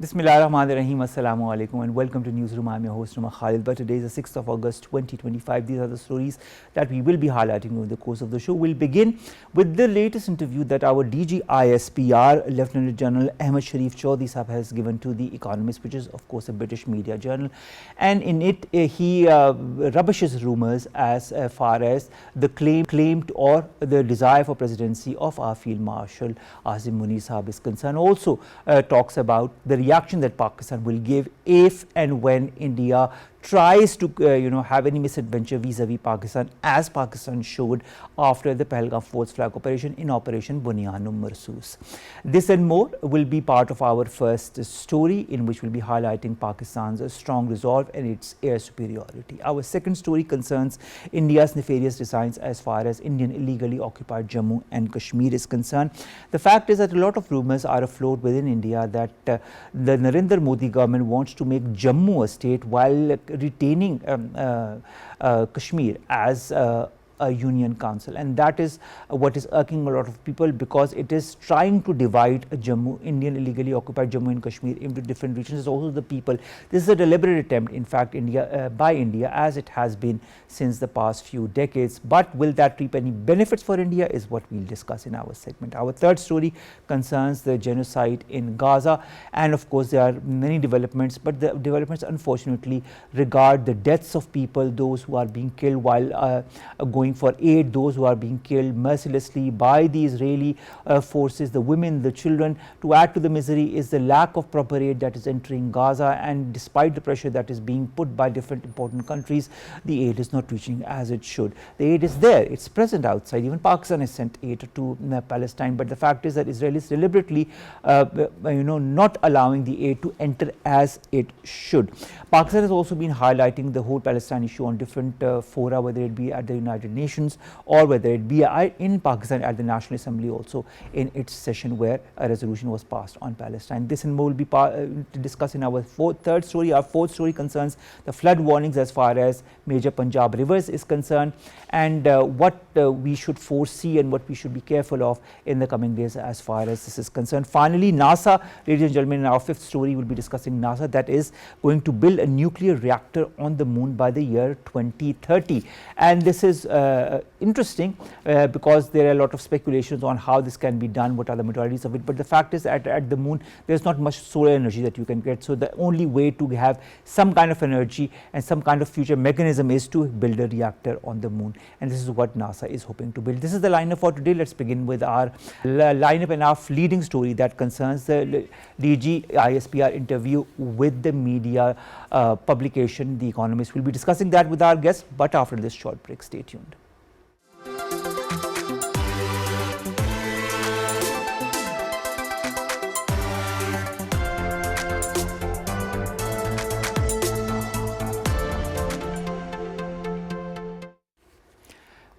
Bismillahirrahmanirrahim. Assalamu alaikum and welcome to Newsroom. I'm your host Umar Khalid. But today is the 6th of August 2025. These are the stories that we will be highlighting over the course of the show. We'll begin with the latest interview that our DG ISPR, Lieutenant General Ahmed Sharif Chaudhry Sahab, has given to The Economist, which is of course a British media journal. And in it he rubbishes rumours as far as the claimed or the desire for presidency of our Field Marshal Azim Munir Sahab is concerned. Also talks about the reaction that Pakistan will give if and when India tries to have any misadventure vis-a-vis Pakistan, as Pakistan showed after the Pahalgam Force Flag operation in Operation Bunyan Marsus. This and more will be part of our first story, in which we'll be highlighting Pakistan's strong resolve and its air superiority. Our second story concerns India's nefarious designs as far as Indian illegally occupied Jammu and Kashmir is concerned. The fact is that a lot of rumours are afloat within India that the Narendra Modi government wants to make Jammu a state while retaining Kashmir as a union council, and that is what is irking a lot of people, because it is trying to divide Jammu, Indian illegally occupied Jammu and Kashmir, into different regions. Also the people, this is a deliberate attempt in fact by India, as it has been since the past few decades. But will that reap any benefits for India is what we will discuss in our segment. Our third story concerns the genocide in Gaza, and of course there are many developments, but the developments unfortunately regard the deaths of people, those who are being killed while going for aid, those who are being killed mercilessly by the Israeli forces, the women, the children. To add to the misery is the lack of proper aid that is entering Gaza, and despite the pressure that is being put by different important countries, the aid is not reaching as it should. The aid is there, it's present outside. Even Pakistan has sent aid to Palestine, but the fact is that Israel is deliberately not allowing the aid to enter as it should. Pakistan has also been highlighting the whole Palestine issue on different fora, whether it be at the United Nations or whether it be in Pakistan at the National Assembly, also in its session where a resolution was passed on Palestine. This and more will be to discuss in our third story. Our fourth story concerns the flood warnings as far as major Punjab rivers is concerned, and what we should foresee and what we should be careful of in the coming days as far as this is concerned. Finally, NASA, ladies and gentlemen, in our fifth story we will be discussing NASA, that is going to build a nuclear reactor on the moon by the year 2030, and this is interesting because there are a lot of speculations on how this can be done, what are the modalities of it. But the fact is at the moon there is not much solar energy that you can get, so the only way to have some kind of energy and some kind of future mechanism is to build a reactor on the moon, and this is what NASA is hoping to build. This is the lineup for today. Let's begin with our lineup and our leading story that concerns the DG ISPR interview with the media publication The Economist. We'll be discussing that with our guest, but after this short break. Stay tuned.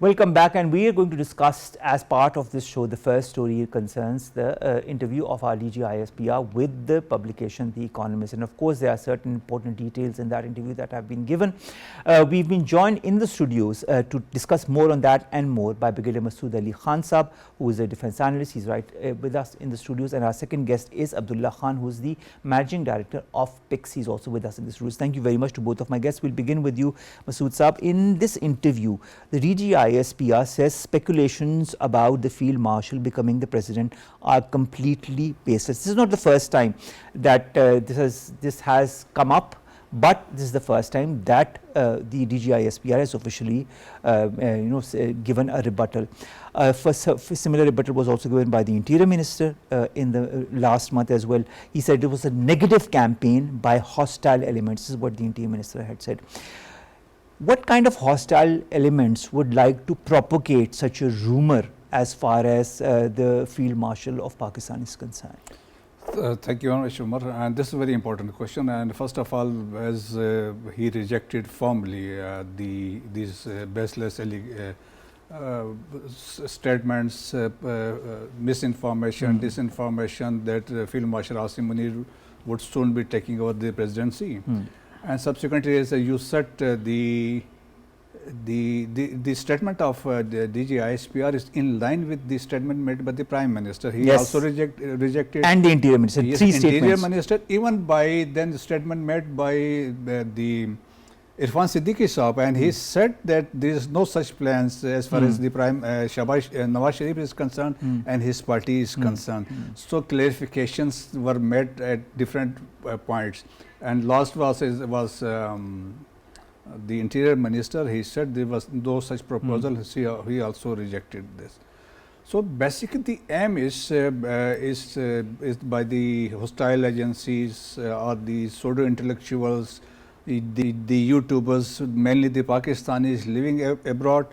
Welcome back, and we are going to discuss as part of this show. The first story concerns the interview of our DG ISPR with the publication The Economist, and of course there are certain important details in that interview that have been given. We've been joined in the studios to discuss more on that and more by Brigadier Masood Ali Khan Sahab, who is a defence analyst. He's right with us in the studios, and our second guest is Abdullah Khan, who is the managing director of PIX. He's also with us in the studios. Thank you very much to both of my guests. We'll begin with you, Masood Sahab. In this interview, the DG ISPR says speculations about the Field Marshal becoming the president are completely baseless. This is not the first time that this has come up, but this is the first time that the DG ISPR has officially given a rebuttal. Similar rebuttal was also given by the Interior Minister in the last month as well. He said it was a negative campaign by hostile elements. This is what the Interior Minister had said. What kind of hostile elements would like to propagate such a rumor as far as the Field Marshal of Pakistan is concerned? Thank you very much, Umar. And this is a very important question. And first of all, as he rejected formally these baseless statements, misinformation, disinformation that Field Marshal Azim Munir would soon be taking over the presidency. And subsequently, as you set the the statement of the DG ISPR is in line with the statement made by the Prime Minister. He Yes. also rejected. And the Interior Minister, Yes, three Interior statements. Minister, even by then the statement made by the Irfan Siddiqui Saab, and he said that there is no such plans as far as the Nawaz Sharif is concerned and his party is concerned. So clarifications were made at different points, and last was the Interior Minister. He said there was no such proposal. He also rejected this. So basically, the aim is by the hostile agencies or the pseudo intellectuals, the YouTubers, mainly the Pakistanis living abroad,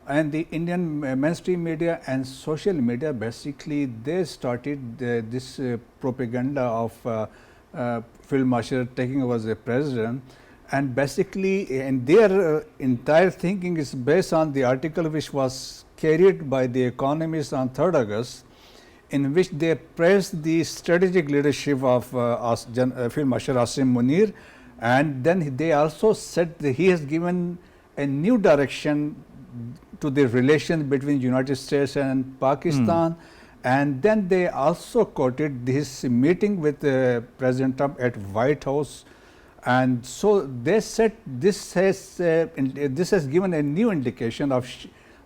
and the Indian mainstream media and social media. Basically, they started this propaganda of Field Marshal taking over as a president. And basically, and their entire thinking is based on the article which was carried by the Economist on 3rd August, in which they praised the strategic leadership of Field Marshal Asim Munir, and then they also said that he has given a new direction to the relation between United States and Pakistan. And then they also quoted this meeting with President Trump at White House. And so they said this has given a new indication of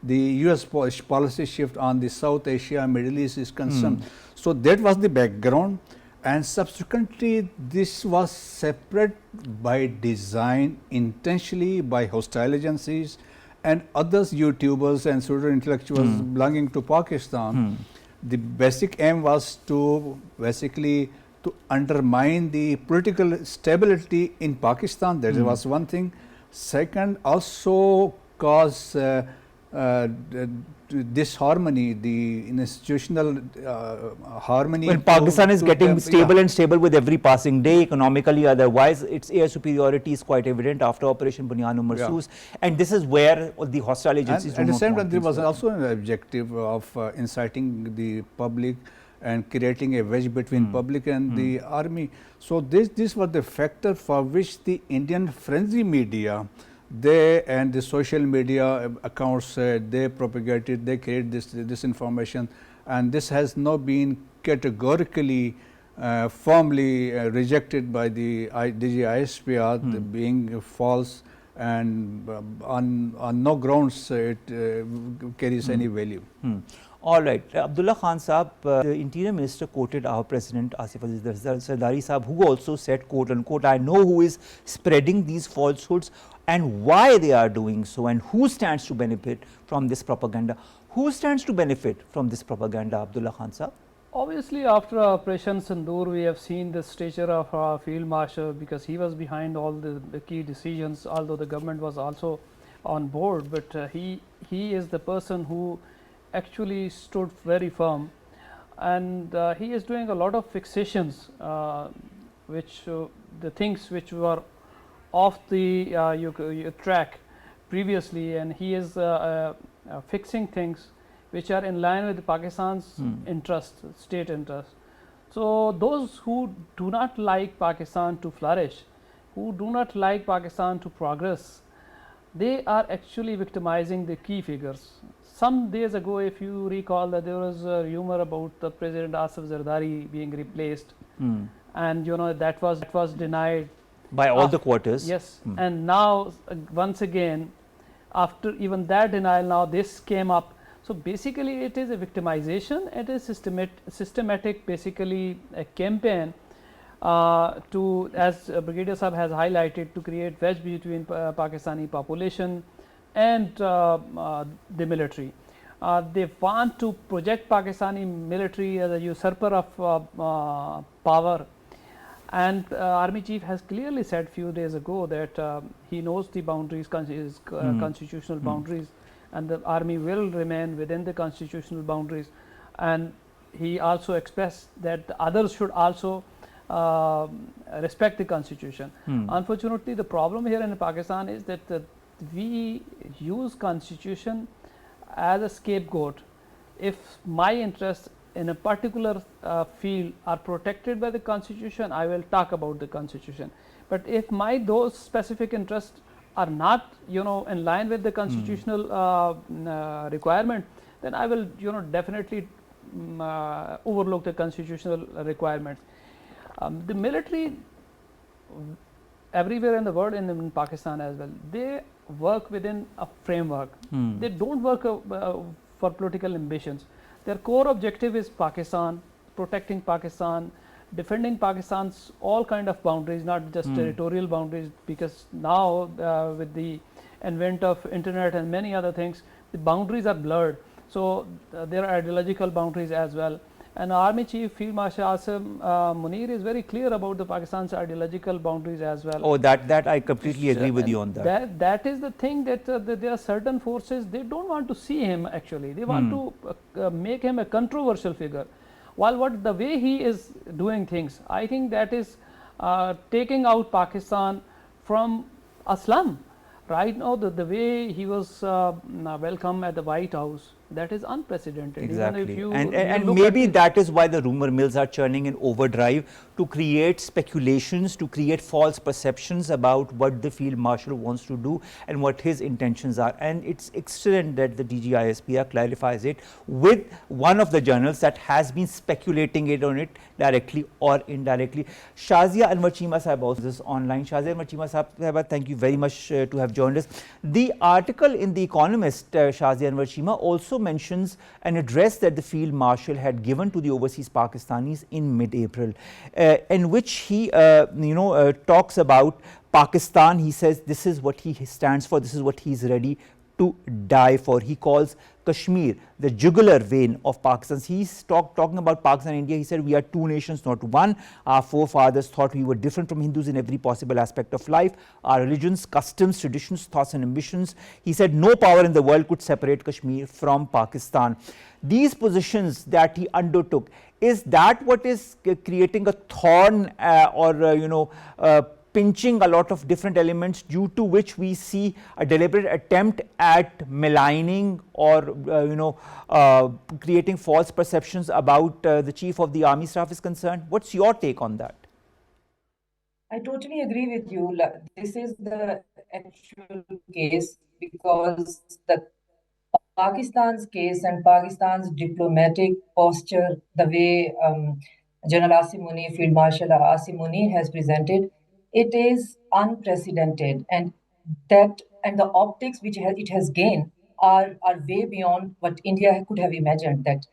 the US policy shift on the South Asia, Middle East is concerned. So that was the background, and subsequently this was separate by design intentionally by hostile agencies and others, YouTubers and pseudo intellectuals belonging to Pakistan. The basic aim was to basically to undermine the political stability in Pakistan. That was one thing. Second, also cause disharmony, the institutional harmony. When Pakistan is getting stable and stable with every passing day, economically, otherwise, its air superiority is quite evident after Operation Bunyan Marsoos, and this is where the hostile agencies. And at the same time, there was also an objective of inciting the public and creating a wedge between public and the army. So this was the factor for which the Indian frenzy media, they and the social media accounts, they propagated, they created this information, and this has not been categorically firmly rejected by the DG ISPR, being false, and on no grounds it carries any value. All right, Abdullah Khan Saab, the Interior Minister quoted our President Asif Aziz Zardari Saab, who also said, quote unquote, I know who is spreading these falsehoods and why they are doing so, and who stands to benefit from this propaganda. Who stands to benefit from this propaganda, Abdullah Khan Saab? Obviously, after Operation Sindoor, we have seen the stature of our Field Marshal, because he was behind all the key decisions, although the government was also on board, but he is the person who actually stood very firm, and he is doing a lot of fixations, which the things which were off the track previously, and he is fixing things which are in line with Pakistan's interest, state interest. So those who do not like Pakistan to flourish, who do not like Pakistan to progress, they are actually victimizing the key figures. Some days ago, if you recall, that there was a rumor about the President Asif Zardari being replaced, and that was denied by all the quarters. Yes, and now once again, after even that denial, now this came up. So basically, it is a victimization. It is systematic, basically a campaign to, as Brigadier Saab has highlighted, to create wedge between Pakistani population and the military. They want to project Pakistani military as a usurper of power, and Army Chief has clearly said few days ago that he knows the boundaries, constitutional boundaries, and the army will remain within the constitutional boundaries, and he also expressed that the others should also respect the constitution. Unfortunately, the problem here in Pakistan is that we use constitution as a scapegoat. If my interests in a particular field are protected by the constitution, I will talk about the constitution. But if those specific interests are not in line with the constitutional requirement, then I will definitely overlook the constitutional requirements. The military everywhere in the world, in Pakistan as well, they work within a framework. They don't work for political ambitions. Their core objective is Pakistan, protecting Pakistan, defending Pakistan's all kind of boundaries, not just territorial boundaries, because now with the advent of internet and many other things, the boundaries are blurred. So there are ideological boundaries as well. And Army Chief Field Marshal Asim Munir is very clear about the Pakistan's ideological boundaries as well. Oh, that I completely agree with you on that. That is the thing, that there are certain forces, they don't want to see him actually. They want to make him a controversial figure. While the way he is doing things, I think that is taking out Pakistan from a slum. Right now, the way he was welcome at the White House, that is unprecedented. Exactly. Even if and maybe that is why the rumor mills are churning in overdrive, to create speculations, to create false perceptions about what the Field Marshal wants to do and what his intentions are. And it's excellent that the DG ISPR clarifies it with one of the journals that has been speculating it on it directly or indirectly. Shazia Anwar Cheema Sahib also is online. Shazia Anwar Cheema Sahib, thank you very much to have joined us. The article in the Economist, Shazia Anwar Cheema, also mentions an address that the Field Marshal had given to the overseas Pakistanis in mid-April, in which he talks about Pakistan. He says this is what he stands for, this is what he is ready to die for. He calls Kashmir the jugular vein of Pakistan. He's talking about Pakistan and India. He said we are two nations, not one. Our forefathers thought we were different from Hindus in every possible aspect of life. Our religions, customs, traditions, thoughts and ambitions. He said no power in the world could separate Kashmir from Pakistan. These positions that he undertook, is that what is creating a thorn pinching a lot of different elements, due to which we see a deliberate attempt at maligning or creating false perceptions about the Chief of the Army Staff is concerned? What's your take on that? I totally agree with you. This is the actual case, because the Pakistan's case and Pakistan's diplomatic posture, the way General Asim Munir, Field Marshal Asim Munir has presented, it is unprecedented, and the optics which it has gained are way beyond what India could have imagined that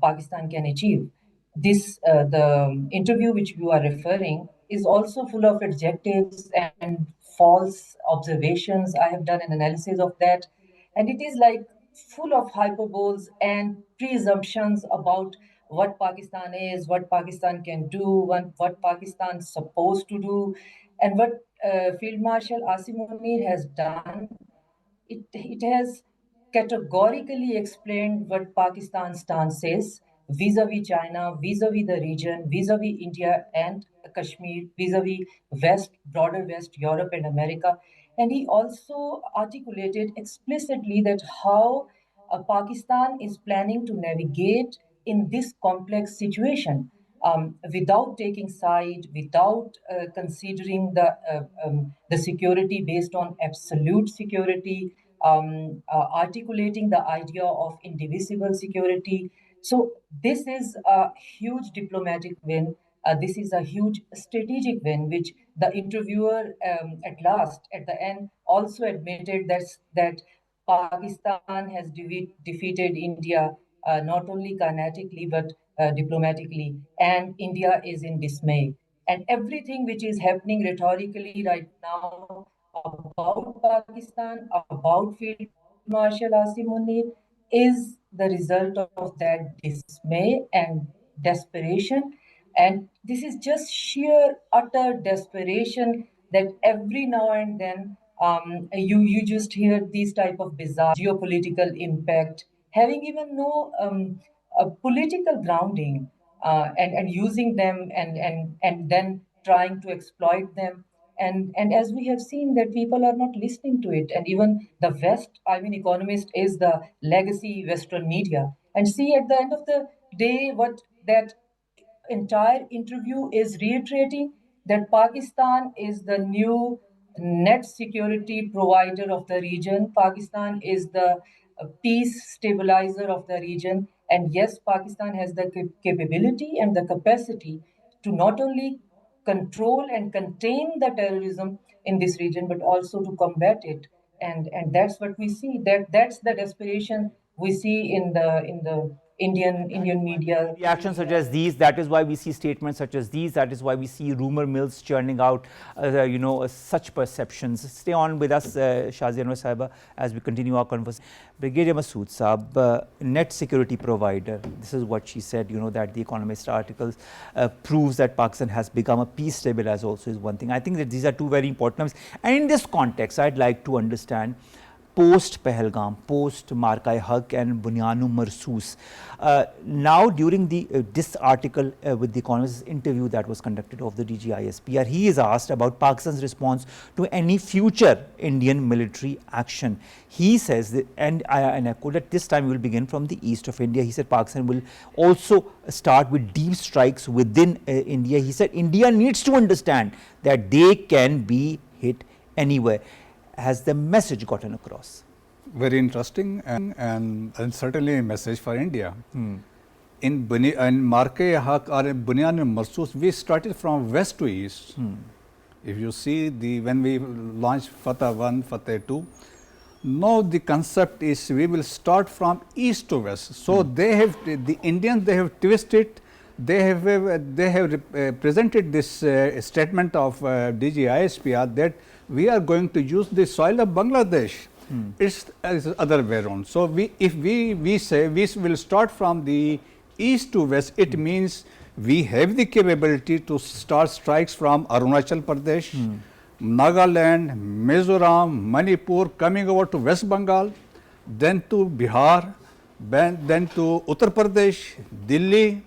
Pakistan can achieve. This the interview which you are referring is also full of adjectives and false observations. I have done an analysis of that, and it is like full of hyperboles and presumptions about what Pakistan is, what Pakistan can do, what Pakistan is supposed to do, and what Field Marshal Asim Munir has done. It has categorically explained what Pakistan's stance is vis-a-vis China, vis-a-vis the region, vis-a-vis India and Kashmir, vis-a-vis broader West, Europe and America. And he also articulated explicitly that how Pakistan is planning to navigate in this complex situation, without taking side, without considering the security based on absolute security, articulating the idea of indivisible security. So this is a huge diplomatic win. This is a huge strategic win, which the interviewer at the end, also admitted that Pakistan has defeated India not only kinetically but diplomatically, and India is in dismay. And everything which is happening rhetorically right now about Pakistan, about Field Marshal Asim Munir, is the result of that dismay and desperation. And this is just sheer, utter desperation that every now and then you just hear these type of bizarre geopolitical impact, having even no political grounding, and using them and then trying to exploit them. And as we have seen that people are not listening to it, and even the West, I mean, Economist is the legacy Western media, and see at the end of the day what that entire interview is reiterating, that Pakistan is the new net security provider of the region. Pakistan is the peace stabilizer of the region. And yes, Pakistan has the capability and the capacity to not only control and contain the terrorism in this region, but also to combat it. And that's what we see. That's the desperation we see in the Indian media. Reactions such as these, that is why we see statements such as these, that is why we see rumor mills churning out such perceptions. Stay on with us, Shazia Anwar Sahiba, as we continue our conversation. Brigadier Masood Saab, net security provider, this is what she said, that the Economist articles proves that Pakistan has become a peace stabilizer also is one thing. I think that these are two very important terms. And in this context, I'd like to understand post Pahalgam, post Markai Haq and Bunyanu Marsoos. Now during this article with the Economist interview that was conducted of the DG ISPR, he is asked about Pakistan's response to any future Indian military action. He says, that, and I quote, that this time we will begin from the east of India. He said Pakistan will also start with deep strikes within India. He said India needs to understand that they can be hit anywhere. Has the message gotten across? Very interesting and certainly a message for India. In Marke Haq or Bunyan and Marsoos, we started from west to east. If you see when we launched Fatah 1, Fatah 2, now the concept is we will start from east to west. So they have, the Indians, they have twisted, they have presented this statement of DG ISPR that we are going to use the soil of Bangladesh. It's other way around. So if we say we will start from the east to west, it means we have the capability to start strikes from Arunachal Pradesh, Nagaland, Mizoram, Manipur, coming over to West Bengal, then to Bihar, then to Uttar Pradesh, Delhi,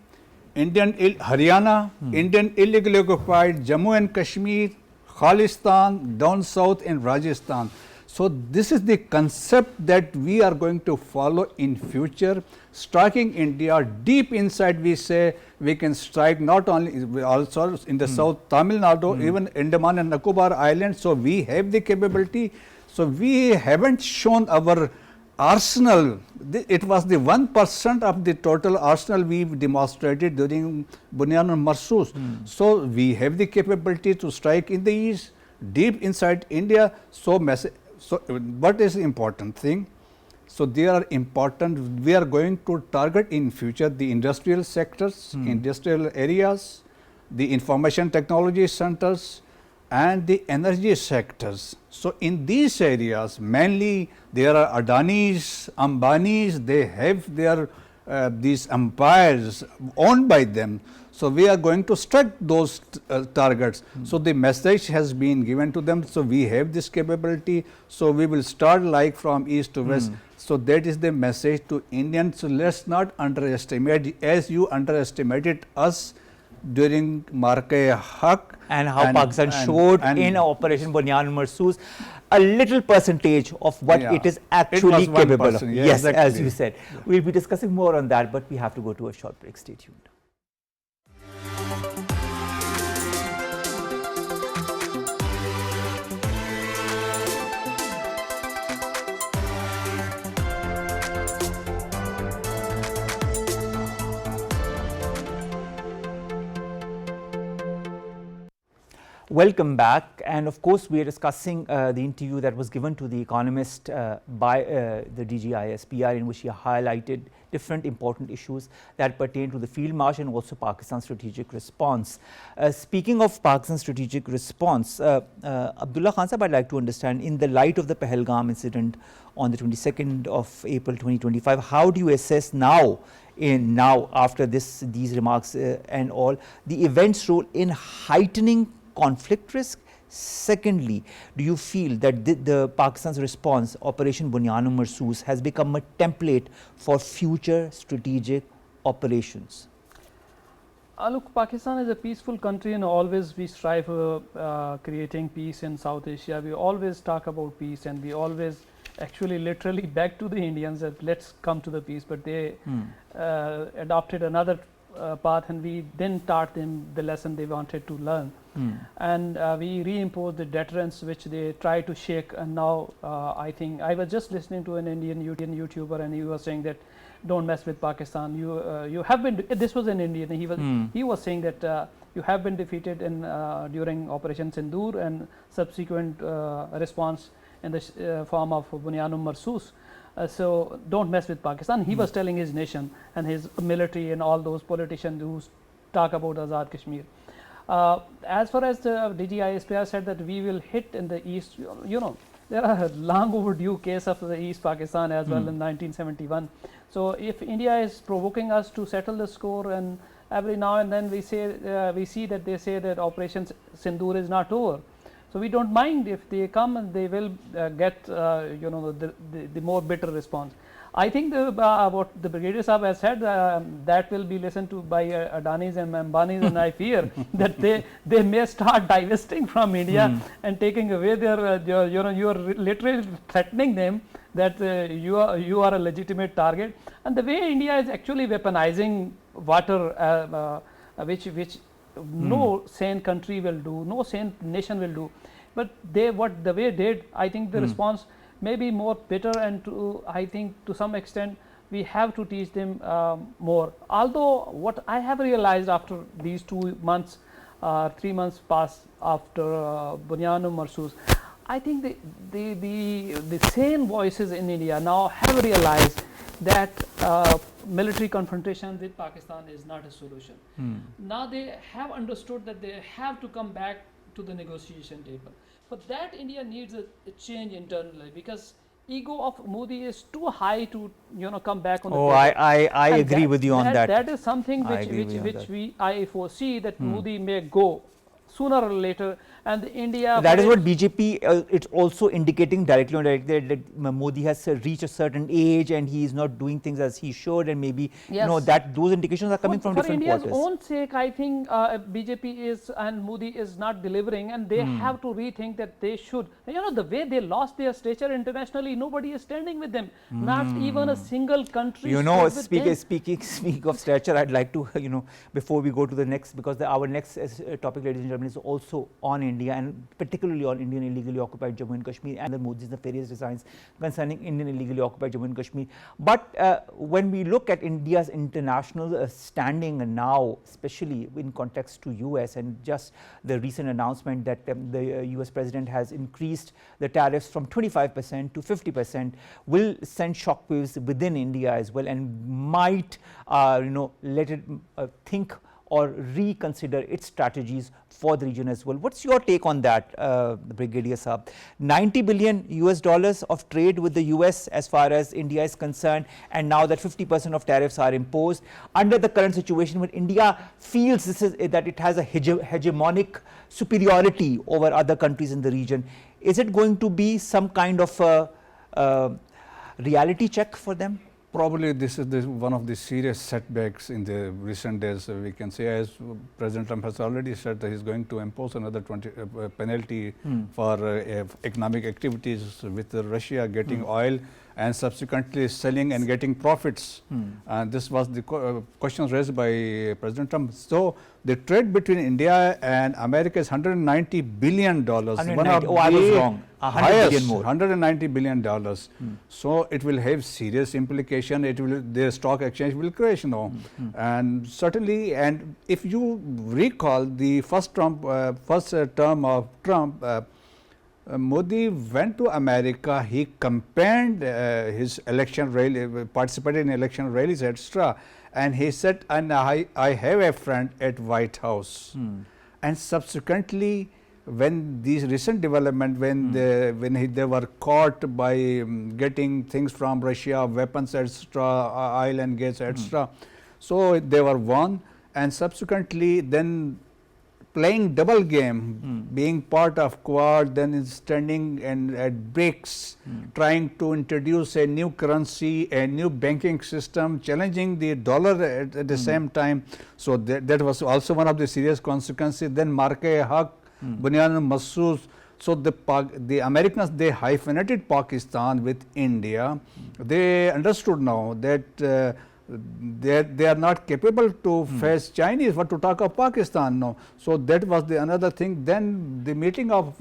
Haryana, Indian illegally occupied Jammu and Kashmir, Khalistan, down south in Rajasthan. So this is the concept that we are going to follow in future, striking India deep inside. We say we can strike not only also in the south Tamil Nadu, even Andaman and Nicobar Islands. So we have the capability. So we haven't shown our arsenal. It was the 1% of the total arsenal we demonstrated during Bunyan and Marsoos. So we have the capability to strike in the east, deep inside India. So what is the important thing? So they are important. We are going to target in future the industrial sectors, industrial areas, the information technology centers, and the energy sectors. So in these areas, mainly there are Adanis, Ambanis, they have their these empires owned by them. So we are going to strike those targets. So the message has been given to them. So we have this capability. So we will start like from east to west. So that is the message to Indians. So let's not underestimate, as you underestimated us during Marke Haq. And how Pakistan showed in Operation Bunyan Marsoos a little percentage of what it is actually capable of. Yeah, yes, exactly. as you said. We'll be discussing more on that, but we have to go to a short break. Stay tuned. Welcome back, and of course we are discussing the interview that was given to The Economist by the DG ISPR, in which he highlighted different important issues that pertain to the field march and also Pakistan's strategic response. Speaking of Pakistan's strategic response, Abdullah Khan Sahib, I'd like to understand, in the light of the Pahalgam incident on the 22nd of April 2025, how do you assess now after these remarks and all, the event's role in heightening conflict risk? Secondly, do you feel that the Pakistan's response, Operation Bunyan Marsoos, has become a template for future strategic operations? Look, Pakistan is a peaceful country, and always we strive for creating peace in South Asia. We always talk about peace, and we always actually literally beg to the Indians that let's come to the peace, but they adopted another path, and we didn't taught them the lesson they wanted to learn. And we reimposed the deterrence which they try to shake. And now I think I was just listening to an Indian YouTuber, and he was saying that don't mess with Pakistan. You have been. This was an Indian. He was saying that you have been defeated in during Operation Sindoor and subsequent response in the form of Bunyanum Marsus. So don't mess with Pakistan. He was telling his nation and his military and all those politicians who talk about Azad Kashmir. As far as the DG ISPR said that we will hit in the east, there are long overdue case of the East Pakistan as well in 1971. So if India is provoking us to settle the score, and every now and then we see that they say that Operation Sindoor is not over. So we don't mind if they come, and they will get the more bitter response. I think what the Brigadier Sahab has said, that will be listened to by Adanis and Ambanis, and I fear that they may start divesting from India and taking away their you are literally threatening them that you are a legitimate target. And the way India is actually weaponizing water, which no sane country will do, no sane nation will do, but the way did, I think the response may be more bitter, and I think to some extent we have to teach them more. Although what I have realized after these 2 months, 3 months passed after Bunyanum Marsus, I think the sane voices in India now have realized that military confrontation with Pakistan is not a solution. Now they have understood that they have to come back to the negotiation table. For that, India needs a change internally, because ego of Modi is too high to come back on the table. I agree with you on that. That is something which I foresee that Modi may go sooner or later, and India. That is what BJP it's also indicating directly or indirectly, that Modi has reached a certain age and he is not doing things as he should, and maybe that those indications are coming from different quarters. For India's own sake, I think BJP is and Modi is not delivering, and they have to rethink that they should. The way they lost their stature internationally, nobody is standing with them. Not even a single country. Speaking of stature, I'd like to before we go to the next, because our next topic, ladies and gentlemen, is also on India, and particularly on Indian illegally occupied Jammu and Kashmir and the Modi's nefarious designs concerning Indian illegally occupied Jammu and Kashmir. But when we look at India's international standing now, especially in context to US, and just the recent announcement that the US President has increased the tariffs from 25% to 50%, will send shockwaves within India as well, and might let it think or reconsider its strategies for the region as well. What's your take on that, Brigadier Saab? $90 billion of trade with the US as far as India is concerned, and now that 50% of tariffs are imposed under the current situation, when India feels that it has a hegemonic superiority over other countries in the region, is it going to be some kind of reality check for them? Probably this is one of the serious setbacks in the recent days. We can say, as President Trump has already said, that he is going to impose another 20 penalty for economic activities with Russia getting oil and subsequently selling and getting profits. And this was the questions raised by President Trump. So the trade between India and America is $190 billion. I was wrong. Highest, $190 billion. So it will have serious implication. Their stock exchange will crash now. And certainly, and if you recall the first term of Trump, Modi went to America, he campaigned his election rally, participated in election rallies, etc. And he said, and I have a friend at White House. And subsequently, when these recent development, when they were caught by getting things from Russia, weapons, etc., oil and gas, etc. So they were won, and subsequently then playing double game, being part of Quad, then standing and at BRICS, trying to introduce a new currency, a new banking system, challenging the dollar at the same time. So that was also one of the serious consequences. Then Marke-e-Haq, Bunyanum Marsus. So the Americans, they hyphenated Pakistan with India. They understood now that they are not capable to face Chinese, but to talk of Pakistan, no. So that was the another thing. Then the meeting of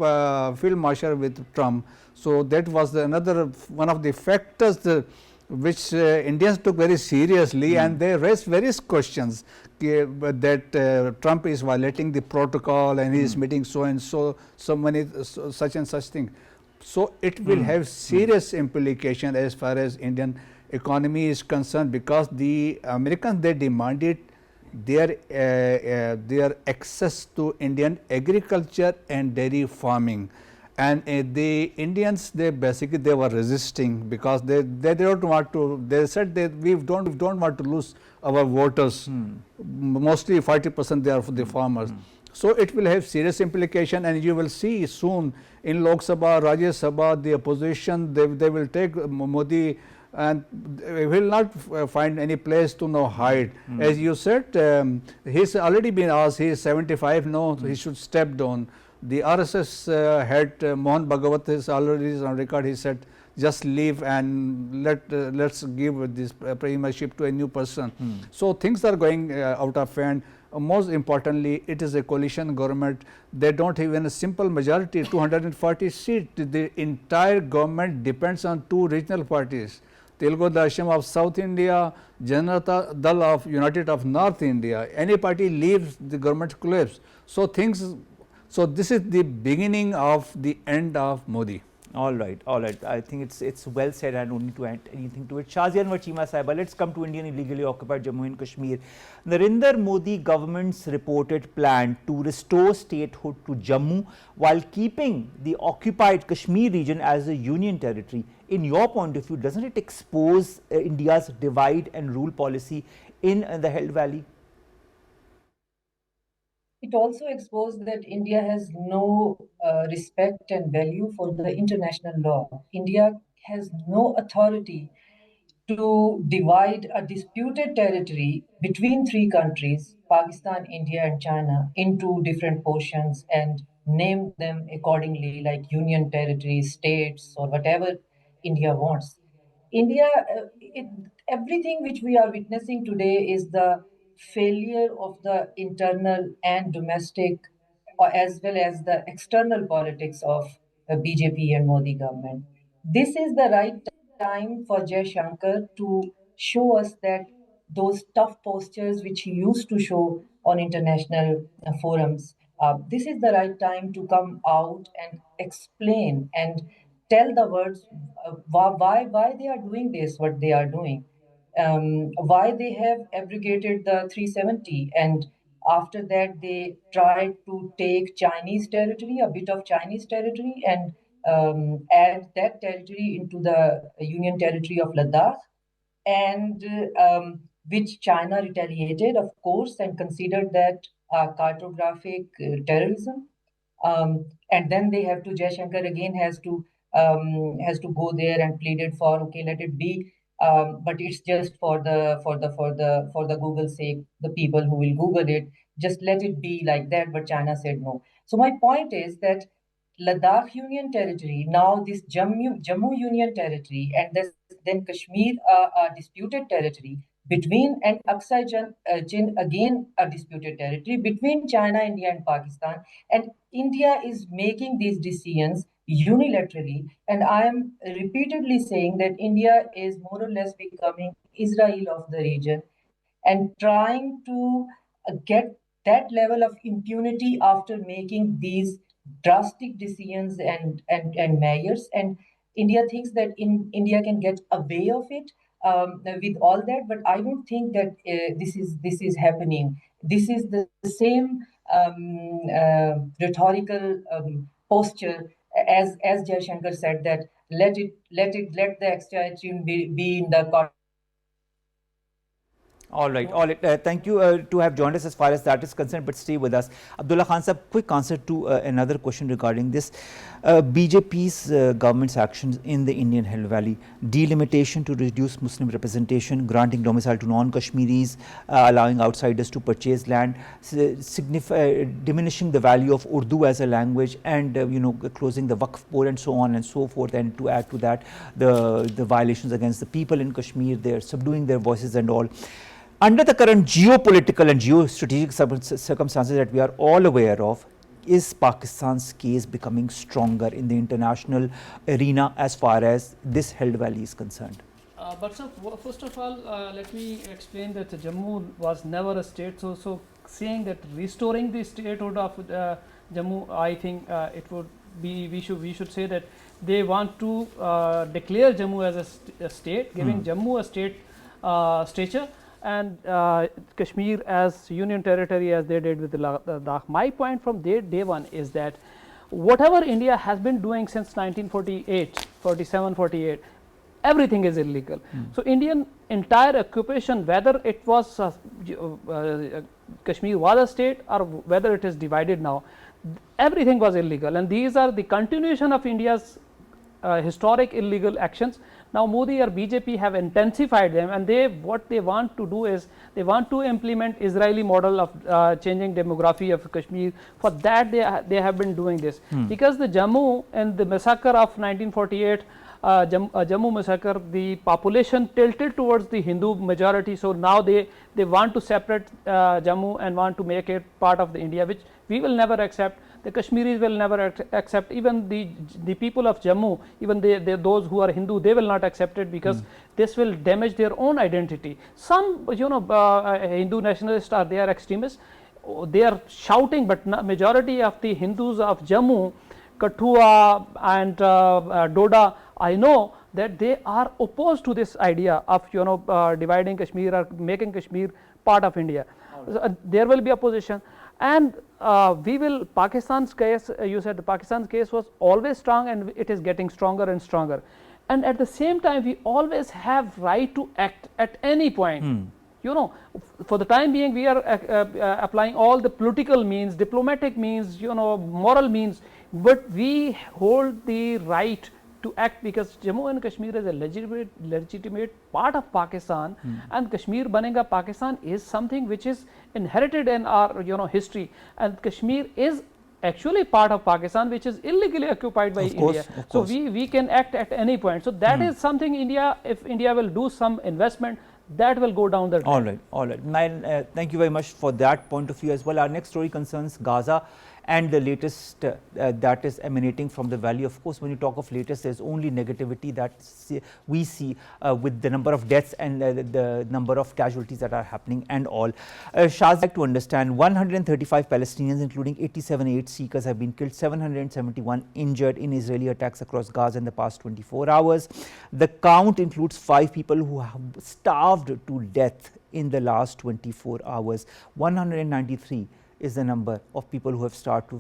Field Marshal with Trump. So that was the another one of the factors which Indians took very seriously, and they raised various questions that Trump is violating the protocol and he is meeting so and so, such and such thing. So it will have serious implication as far as Indian economy is concerned, because the Americans, they demanded their access to Indian agriculture and dairy farming, and the Indians, they basically they were resisting, because they don't want to, they said that we don't want to lose our voters, mostly 40% they are for the farmers. So it will have serious implication, and you will see soon in Lok Sabha, Rajya Sabha, the opposition, they will take Modi, and will not find any place to now hide. As you said, he's already been asked, he is 75, no, he should step down. The RSS head Mohan Bhagwat is already on record, he said just leave and let's give this premiership to a new person. So things are going out of hand. Most importantly, it is a coalition government. They don't have even a simple majority, 240 seats. The entire government depends on two regional parties, Telugu Desam of South India, Janata Dal of United of North India. Any party leaves, the government collapse. So this is the beginning of the end of Modi. All right. I think it's well said. I don't need to add anything to it. Shazia and Wachima Sahiba, let's come to Indian illegally occupied Jammu and Kashmir. Narendra Modi government's reported plan to restore statehood to Jammu while keeping the occupied Kashmir region as a union territory. In your point of view, doesn't it expose India's divide and rule policy in the held valley? It also exposed that India has no respect and value for the international law. India has no authority to divide a disputed territory between three countries, Pakistan, India, and China, into different portions and name them accordingly, like union territories, states, or whatever India wants. India, everything which we are witnessing today is the failure of the internal and domestic, or as well as the external politics of the BJP and Modi government. This is the right time for Jay Shankar to show us that those tough postures which he used to show on international forums, this is the right time to come out and explain and tell the words why they are doing this, what they are doing, why they have abrogated the 370, and after that they tried to take Chinese territory, a bit of Chinese territory, and add that territory into the union territory of Ladakh, and which China retaliated, of course, and considered that cartographic terrorism. And then they have to, Jaishankar again has to go there and pleaded for, okay, let it be, but it's just for the Google's sake, the people who will Google it, just let it be like that. But China said no. So my point is that Ladakh Union Territory, now this Jammu Union Territory, and then Kashmir, disputed territory between, and Aksai Chin, again a disputed territory between China, India, and Pakistan. And India is making these decisions unilaterally. And I am repeatedly saying that India is more or less becoming Israel of the region and trying to get that level of impunity after making these drastic decisions and measures. And India thinks that India can get away of it with all that, but I don't think that this is happening. This is the same rhetorical posture as Jaishankar said, that let the extraterrestrial be in the All right, all right. Thank you to have joined us as far as that is concerned, but stay with us. Abdullah Khan sir, quick answer to another question regarding this. BJP's government's actions in the Indian Hill Valley, delimitation to reduce Muslim representation, granting domicile to non-Kashmiris, allowing outsiders to purchase land, diminishing the value of Urdu as a language, and closing the Waqf board and so on and so forth. And to add to that, the violations against the people in Kashmir, they're subduing their voices and all. Under the current geopolitical and geostrategic circumstances that we are all aware of, is Pakistan's case becoming stronger in the international arena as far as this Hill Valley is concerned? But sir, first of all, let me explain that Jammu was never a state. So saying that restoring the statehood of Jammu, I think it would be, we should say that they want to declare Jammu as a state, giving Jammu a state stature, and Kashmir as union territory as they did with the Ladakh. My point from day one is that whatever India has been doing since 1948, 47, 48, everything is illegal. So Indian entire occupation, whether it was Kashmir was a state or whether it is divided now, everything was illegal, and these are the continuation of India's historic illegal actions. Now Modi or BJP have intensified them, and what they want to do is they want to implement Israeli model of changing demography of Kashmir. For that they have been doing this, because the Jammu and the massacre of 1948, Jammu massacre, the population tilted towards the Hindu majority. So now they want to separate Jammu and want to make it part of the India, which we will never accept. The Kashmiris will never accept. Even the people of Jammu, even those who are Hindu, they will not accept it, because this will damage their own identity. Some Hindu nationalists they are extremists. They are shouting, but majority of the Hindus of Jammu, Kathua and Doda, I know that they are opposed to this idea of dividing Kashmir or making Kashmir part of India. There will be opposition, and Pakistan's case, you said Pakistan's case was always strong, and it is getting stronger and stronger. And at the same time, we always have right to act at any point. For the time being, we are applying all the political means, diplomatic means, moral means, but we hold the right to act, because Jammu and Kashmir is a legitimate part of Pakistan, and Kashmir banega Pakistan is something which is inherited in our history, and Kashmir is actually part of Pakistan, which is illegally occupied by India. So we can act at any point. So that is something if India will do some investment, that will go down the track. All right. Nail, thank you very much for that point of view as well. Our next story concerns Gaza and the latest that is emanating from the valley. Of course, when you talk of latest, there's only negativity that we see with the number of deaths and the number of casualties that are happening and all. Shah's, I'd like to understand, 135 Palestinians, including 87 aid seekers, have been killed, 771 injured in Israeli attacks across Gaza in the past 24 hours. The count includes 5 people who have starved to death in the last 24 hours. 193 is the number of people who have starved to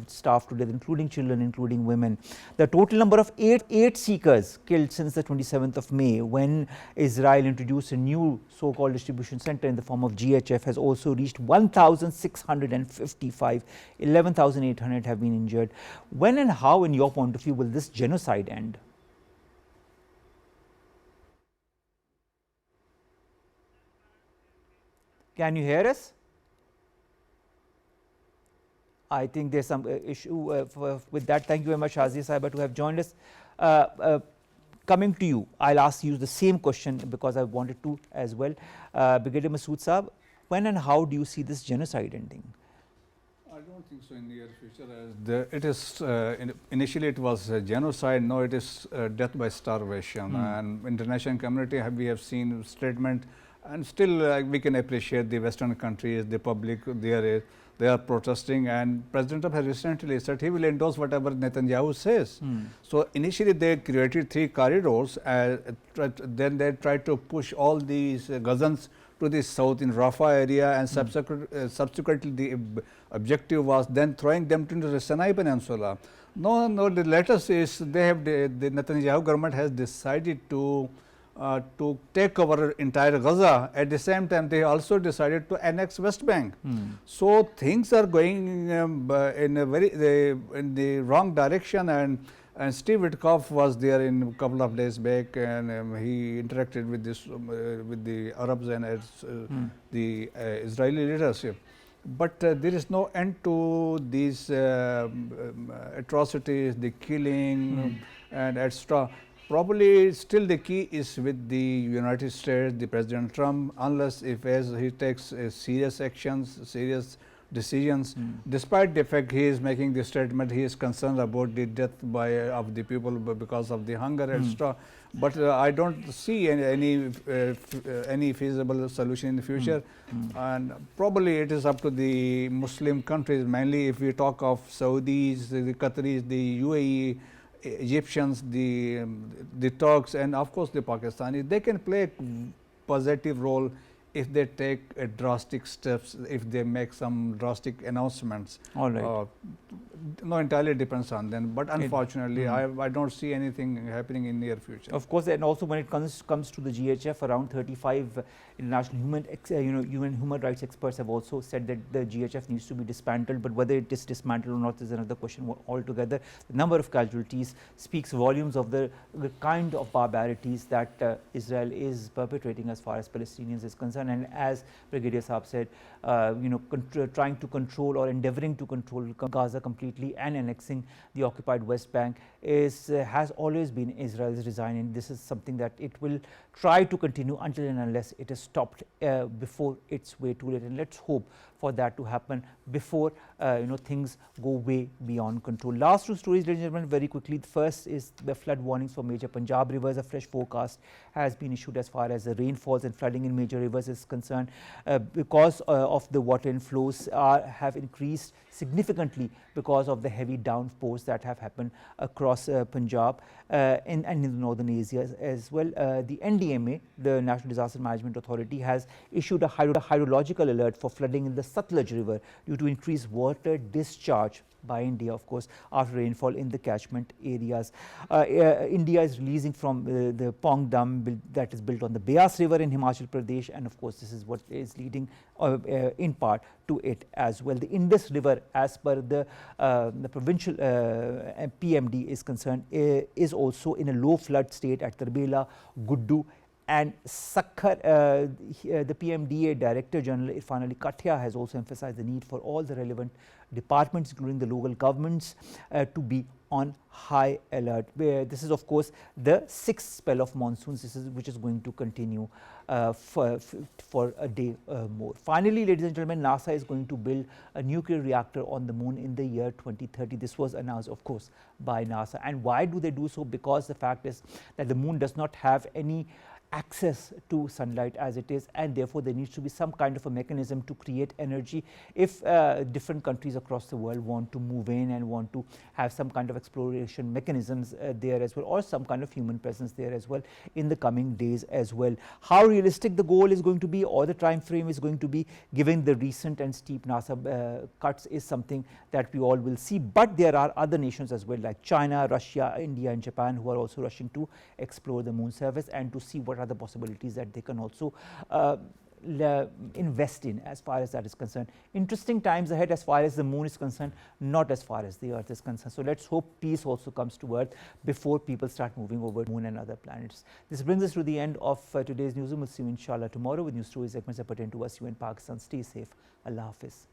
death, including children, including women. The total number of aid seekers killed since the 27th of May, when Israel introduced a new so-called distribution center in the form of GHF, has also reached 1,655. 11,800 have been injured. When and how, in your point of view, will this genocide end? Can you hear us? I think there's some issue with that. Thank you very much, Shazia Sahiba, to have joined us. Coming to you, I'll ask you the same question because I wanted to as well. Brigadier Masood Saab, when and how do you see this genocide ending? I don't think so in the near future. It is initially it was genocide. Now it is death by starvation. And international community we have seen statement, and still we can appreciate the Western countries, the public they are protesting, and President Trump has recently said he will endorse whatever Netanyahu says. So initially they created 3 corridors, then they tried to push all these Gazans to the south in Rafah area, and subsequently the objective was then throwing them to the Sinai Peninsula. No, the latest is the Netanyahu government has decided to to take over entire Gaza. At the same time, they also decided to annex West Bank. So things are going in a in the wrong direction, and Steve Witkoff was there in a couple of days back, and he interacted with this with the Arabs and the Israeli leadership. But there is no end to these atrocities, the killing and etc. Probably still the key is with the United States, the President Trump, unless if as he takes serious actions, serious decisions, despite the fact he is making the statement, he is concerned about the death of the people because of the hunger, etc. But I don't see any feasible solution in the future, and probably it is up to the Muslim countries, mainly if we talk of Saudis, the Qataris, the UAE, Egyptians, the Turks, and of course the Pakistanis. They can play a positive role if they take drastic steps, if they make some drastic announcements. All right. No, entirely depends on them, but unfortunately I don't see anything happening in near future. Of course, and also when it comes to the GHF, around 35 international human rights experts have also said that the GHF needs to be dismantled, but whether it is dismantled or not is another question altogether. The number of casualties speaks volumes of the kind of barbarities that Israel is perpetrating as far as Palestinians is concerned, and as Brigadier Saab said, trying to control or endeavoring to control Gaza completely and annexing the occupied West Bank has always been Israel's design, and this is something that it will try to continue until and unless it is stopped before it's way too late. And let's hope for that to happen before things go way beyond control. Last two stories, ladies and gentlemen, very quickly. The first is the flood warnings for major Punjab rivers. A fresh forecast has been issued as far as the rainfalls and flooding in major rivers is concerned, because of the water inflows have increased significantly because of the heavy downpours that have happened across Punjab and in the northern areas as well. The NDMA, the National Disaster Management Authority, has issued a hydrological alert for flooding in the Satluj River due to increased water discharge by India, of course, after rainfall in the catchment areas. India is releasing from the Pong Dam that is built on the Beas River in Himachal Pradesh, and of course this is what is leading in part to it as well. The Indus River, as per the provincial PMD is concerned, is also in a low flood state at Tarbela, Guddu and Sakhar. The PMDA Director General Irfan Ali Kathia has also emphasized the need for all the relevant departments, including the local governments, to be on high alert. This is of course the sixth spell of monsoons, which is going to continue for a day more. Finally, ladies and gentlemen, NASA is going to build a nuclear reactor on the moon in the year 2030. This was announced, of course, by NASA. And why do they do so? Because the fact is that the moon does not have any access to sunlight as it is, and therefore there needs to be some kind of a mechanism to create energy if different countries across the world want to move in and want to have some kind of exploration mechanisms there as well, or some kind of human presence there as well in the coming days as well. How realistic the goal is going to be, or the time frame is going to be, given the recent and steep NASA cuts, is something that we all will see. But there are other nations as well, like China, Russia, India and Japan, who are also rushing to explore the moon surface and to see what are the possibilities that they can also invest in as far as that is concerned. Interesting times ahead as far as the moon is concerned, not as far as the earth is concerned. So let's hope peace also comes to earth before people start moving over the moon and other planets. This brings us to the end of today's newsroom. We'll see you inshallah tomorrow with news stories segments that pertain to us, you and Pakistan. Stay safe. Allah Hafiz.